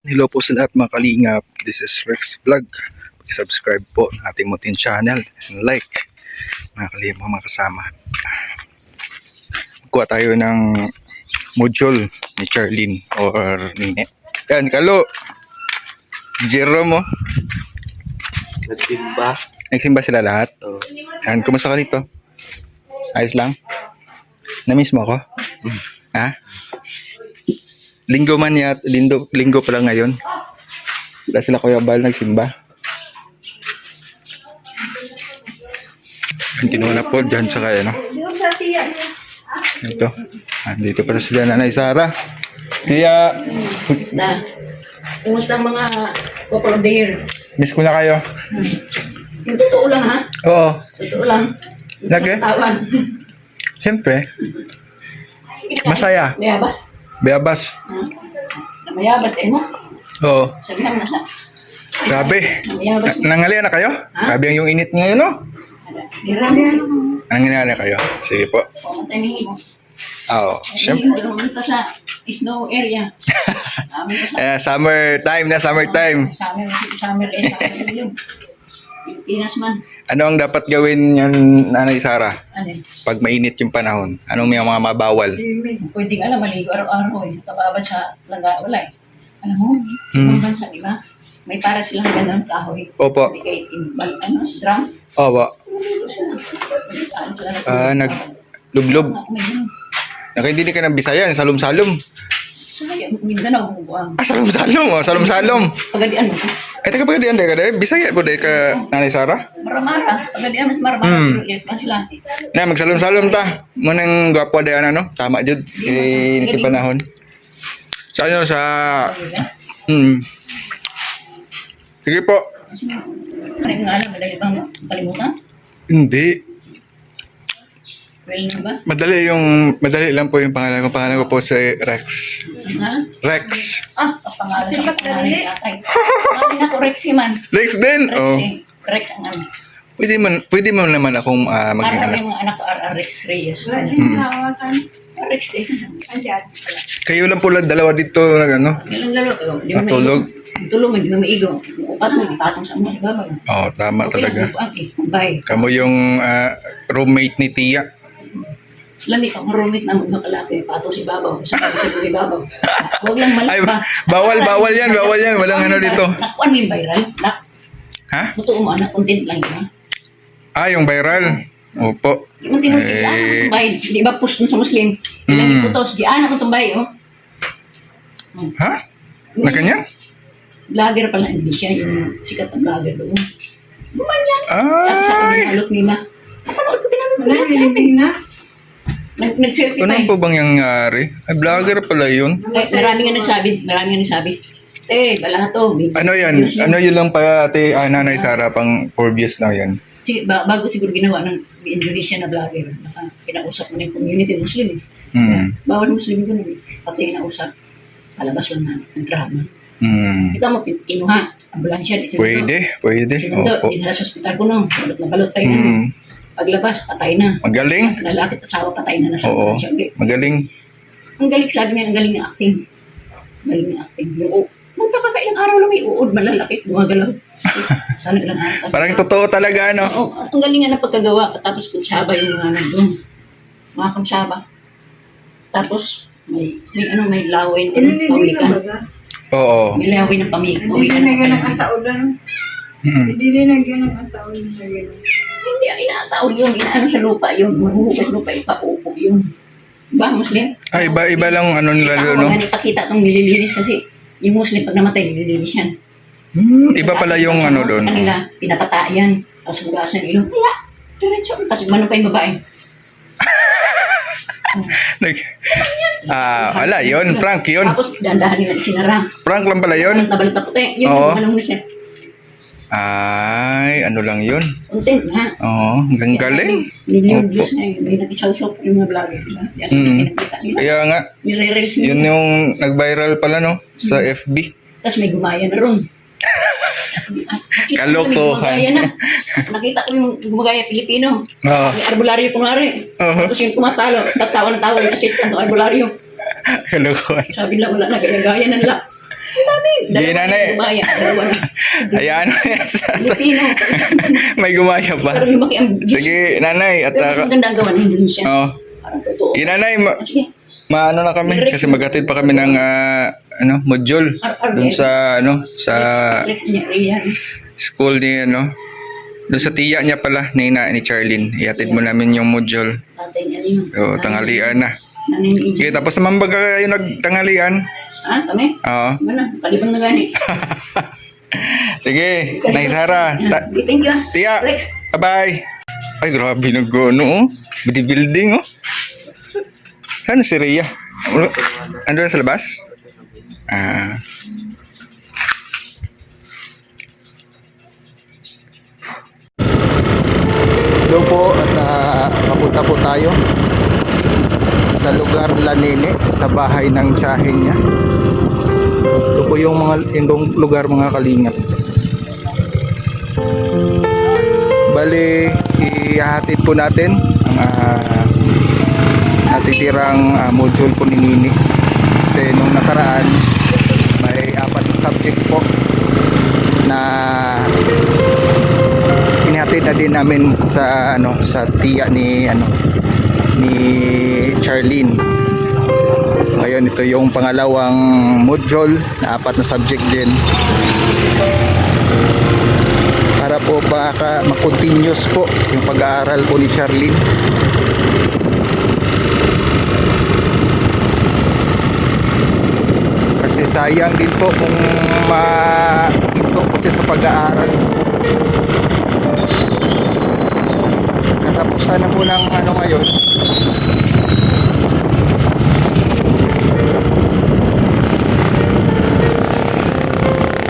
Hello po sa lahat mga kalingap. This is Rex Vlog. Subscribe po ng ating Mutin channel and like mga kalingap mga kasama. Kuha tayo ng module ni Charlene or Nine. Yan, Kalo. Jerome mo. Nagsimba. Nagsimba sila lahat. Oh. Yan, kumusta ka dito? Ayos lang? Na-miss mo ako? Ha? Linggo man yat, linggo pa lang ngayon. Wala sila Kuya Bal nagsimba. Ang kinuha na po dyan sa kaya, no? Ito. Dito pa na sila Nanay Sara. Kaya, Kumusta ang mga couple of the year? miss ko na kayo. Yung totoo lang ha? Oo. Totoo lang. Lagi? Tawan. Siyempre. Masaya. Mayabas. Bayabas. Mayabas tayo mo. Oo. Sabihan mo na sa. Grabe. Mayabas. Nangalia na kayo? Grabe yung init ngayon, no? Hirami. Nangalia na kayo? Sige po. Pumunta yung mo. Oo. Siyempre. Pumunta sa snow area. Summer time na, summer time. Summer yun. Pilipinas man. Ano ang dapat gawin yan, Nanay Sara? Ano yun? Pag mainit yung panahon? Anong may mga mabawal? Pwedeng maligo araw-araw eh. Nakababa sa langga, wala eh. Alam mo, ibang bansa, di ba? May para silang ganun kahoy. Opo. Hindi kayo drum. Opo. Saan sila Lublub. May ganun. Nakaintindi ka ng Bisayan, salom-salom. Saya, Mindanao, bubuang. Salom-salom. Oh, salom-salom. Pagadian mo. Ay, taga pagadian ka dahil. Bisaya po dahil ka, Nanay Sara. Maramara. Pagadian mas maramara. Pero iyak pa sila. Na, magsalom-salom ta. Munang gwapo dahil ano, tama jud. Hindi panahon. Sa ano, sa... Sige po. Ano yung alam? Madali bang kalimutan? Hindi. Well na ba? Madali lang po yung pangalan ko. Pangalan ko po si Rex. Ha? Rex. Pangalan sa pangalan ni atay. Pangalan ako Rexy man. Rex din. Oh. Rexy. Rex ang ano. Pwede mo naman akong maging RR anak. yung mga anak ko, RR Rex Reyes. Rex din. Kayo lang po lang dalawa dito na ano. Ilang lalo kayo? Di mo Natulog. Tulog mo, di mo maigo. Upat mo, ipatong sa mga ibabaw. Oo, tama talaga. Bye. Kamu yung roommate ni Tia. Lami kang roommate na magkakalaki, pato si babaw, sa buhay babaw. Huwag lang Ay, malak ba? bawal yan. Walang ano dito. Nakuan mo yung viral? Ha? Totoo mo, anak, content lang yun, ha? Yung viral. Opo. Yung tinutulog, ano kung tumbay? Di ba post dun sa Muslim? Ilang iputos, di ano kung tumbay, oh? Ha? Na kanya? Vlogger pala, hindi siya yung sikat na vlogger doon. Gumanyan. Tapos ako Ay! dinalot nila. Napanood ko, pinanood. Nag-selfie pa Ano po bang nangyari? Ay, vlogger pala yun. Marami nga nagsabi. Bala to. Ano yan? Ano yun lang pa ate Nanay Sara pang 4 years lang yan. Sige, bago siguro ginawa ng Indonesia na vlogger. Pinausap mo na yung community Muslim eh. Bawal Muslim ko naman eh. Pati inausap. Palabas lang na ng drama. Kita mo, kinuha. Ambulansya. Pwede. Sinundo, Opo. dinala sa hospital ko nung. Balot na balot pa yun. Paglabas, patay na. Magaling. Lalaki at asawa, patay na nasa Oo. ambulansya. Magaling. Ang galing, sabi niya, ang galing ng acting. Galing ng acting. Yung magtaka ka ilang araw lang may uod, malalaki, gumagalaw. Sana ilang araw. Parang totoo talaga, ano? Oo, ang galing nga ng pagkagawa. Tapos kutsaba yung mga nandun. Mga kutsaba. Tapos, may laway ng pawikan. Oo. May laway ng pawikan. Hindi na ganang ataulan. Hindi na ganang ataulan na gano'n. Hindi, inataon yun. Inaano sa lupa yun. Mahuhugas lupa, ipaupo yun. Ba, Muslim? Ay, iba lang ano nila Ako, no? ipakita itong nililinis kasi yung Muslim pag namatay, nililinis yan. Iba pala yung Sa ano doon. Sa kanila, pinapatayan. Tapos hugasan ng ilong. Wala. Diretso. Tapos gumano pa yung babae. Wala, yun. Prank yun. Tapos dandahan nila isinara. Prank lang pala yun. Balot na puti. Yun Oo. yung manong Muslim. Ay, ano lang yun. Content ha. Oo, hanggang galing. Million Opo. views na yun. May nag-isaw-saw yung mga vlogger. Yan ang pinagkita nila. Kaya nga, Nire-reels nila. yun yung nag-viral pala no, sa FB. Tapos may gumaya na ron. Kalokohan. Nakita ko yung gumagaya Pilipino. Oo. May albularyo kunwari. Tapos yung tumatalo. Tapos tawa na tawa yung assistant ng albularyo. Kalokohan. Sabi nila wala na, gaya-gaya na nila. Ang dami Sige, nanay. Gumaya. Dalawa na. Ayan. Filipino. May gumaya pa. Pero lumaki ang... Sige, nanay. At, Pero mas maganda ang gawa ng Indonesia. oh. Parang totoo. Sige, nanay. Sige. Maano na kami kasi maghatid pa kami ng module dun sa sa Rex niya, Rian. school ni dun sa tiya niya pala ni Charlene. Ihatid mo namin yung module. Tatay niya yun. So, tanghalian na. Nanay ni Okay, Iji. tapos naman baga kayo nagtanghalian. Ah, kami? Oo. Mana? Kalibang na gani. Sige, Nay Sara. Thank you. Tiya. Rex. Bye-bye. Ay, grabe nag-ano, oh. Building, oh. Saan si Rhea? Ando na sa labas? Ah. Hello po at papunta po tayo sa lugar Lanene, sa bahay ng tiyahin niya. Ito po yung lugar mga kalingap. Bali, ihahatid po natin ang natitirang module po ni Nini. Kasi nung nakaraan, may 4 na subject po na inihatid na din namin sa sa tiya ni Charlene. Ngayon ito yung pangalawang module na 4 na subject din. Para po baka ma-continuous po yung pag-aaral po ni Charlene. Kasi sayang din po kung ma-ito po siya sa pag-aaral. Katapusan na po ng ngayon.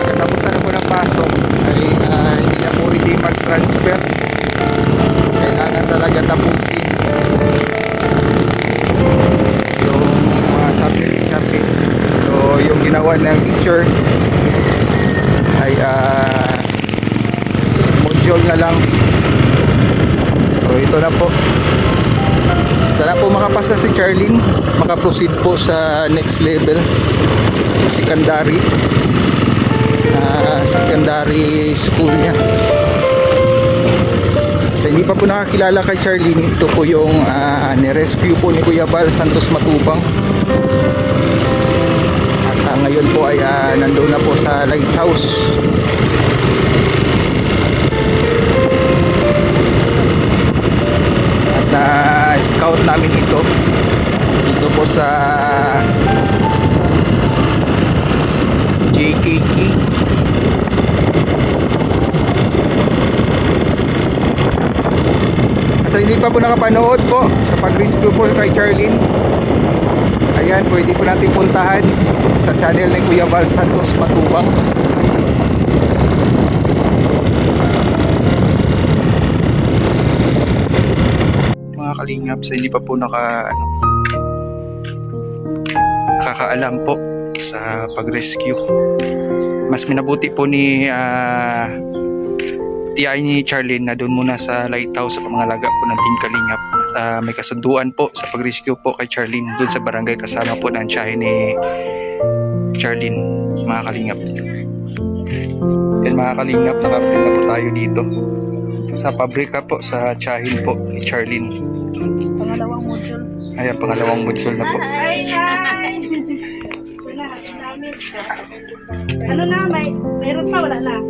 Katapusan na po ng pasok ay hindi na po ready mag-transfer. Kailangan talaga tapusin yung mga subject natin. So yung ginawa ng teacher ay module na lang. So ito na po. Sana po makapasa si Charlene, makaproceed po sa next level sa secondary school niya. So hindi pa po nakakilala kay Charlene, ito po yung ni-rescue po ni Kuya Val Santos Matubang. At ngayon po ay nandoon na po sa lighthouse. At scout namin ito dito po sa JKK. Sa hindi pa po nakapanood po sa pag-rescue po kay Charlene, ayan, pwede po natin puntahan sa channel ni Kuya Val Santos Matubang. Mga kalingap, sa hindi pa po nakakaalam po sa pag-rescue, mas minabuti po ni TI ni Charlene na doon muna sa lighthouse sa pamangalaga po ng Team Kalingap. May kasunduan po sa pag-rescue po kay Charlene doon sa barangay kasama po ng tiyahin ni Charlene, mga kalingap. Yan mga kalingap, nakarating na po tayo dito sa pabrika po sa tiyahin po ni Charlene. Pangalawang module. Ayan, pangalawang module na po. Hi! Ano na? Mayroon pa? Wala na?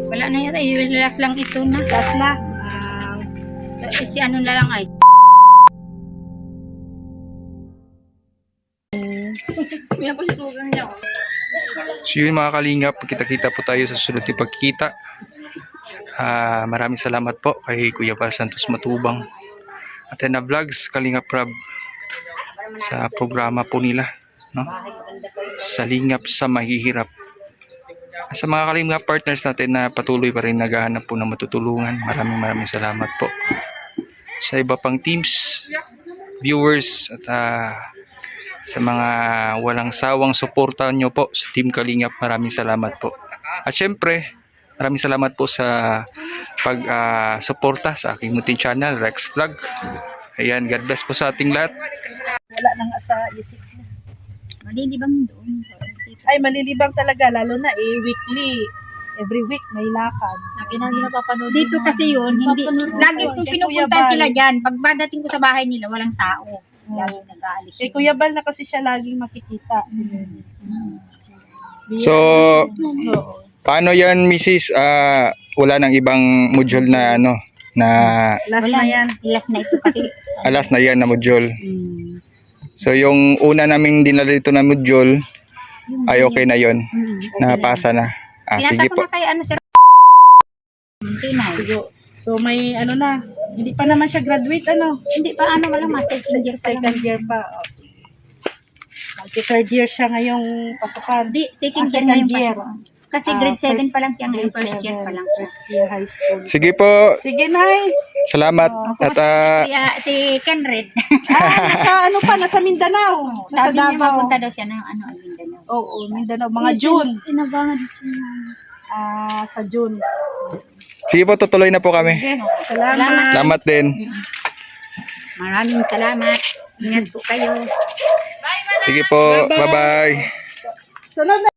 Wala na yata, i-relax lang ito na. Last na? Si ano na lang ay. May po sutugang niya. So yun mga kalingap, kita-kita po tayo sa sunod na pagkita. Maraming salamat po kay Kuya Val Santos Matubang at na vlogs Kalingap Rab sa programa po nila, no? Sa lingap sa mahihirap. Sa mga kalingap partners natin na patuloy pa rin naghahanap po ng matutulungan, maraming salamat po. Sa iba pang teams, viewers at sa mga walang sawang suporta nyo po sa Team Kalingap, maraming salamat po. At syempre, maraming salamat po sa pag-suporta sa aking munting channel, Rex Vlog. Ayan, God bless po sa ating lahat. Wala nang sa isip. Mali, di ba doon? Ay, malilibang talaga, lalo na weekly. Every week may lakad. Lagi namin napapanood. Dito kasi yun, hindi, lagi kong Kay pinupuntahan Kuya sila Bal. dyan. Pag badating ko sa bahay nila, walang tao. Lagi nag-aalis. Kay Kuya Bal na kasi siya laging makikita. So, paano yan, Mrs.? Wala nang ibang module na ano, na Last na yan. Last na ito kasi. alas na yan na module. So, yung una naming dinala dito na module, ay okay na yon, napasa na. Pinasa Sige ko po. na kay ano, sir. Hindi na. So may ano na, hindi pa naman siya graduate ano. Hindi pa ano, wala mas. Second year pa lang. Second year pa. Oh, sige. Third year siya ngayong pasukan. Hindi, second year Second ngayon year. pa. Kasi grade 7 first- pa lang siya ngayon, grade first year pa seven, lang. First year high school. Sige po, Sige, Nay. salamat. At Kaya si Kenred, Nasa ano pa, nasa Mindanao. Nasa sabi niya Davao. mapunta daw siya ng ano, Mindanao. Oo, Mindanao. Mga June. Inabangan Sa June. sige po, tutuloy na po kami. Okay, salamat. Salamat din. Maraming salamat. Ingat po kayo. Sige po, bye-bye. Sunod na.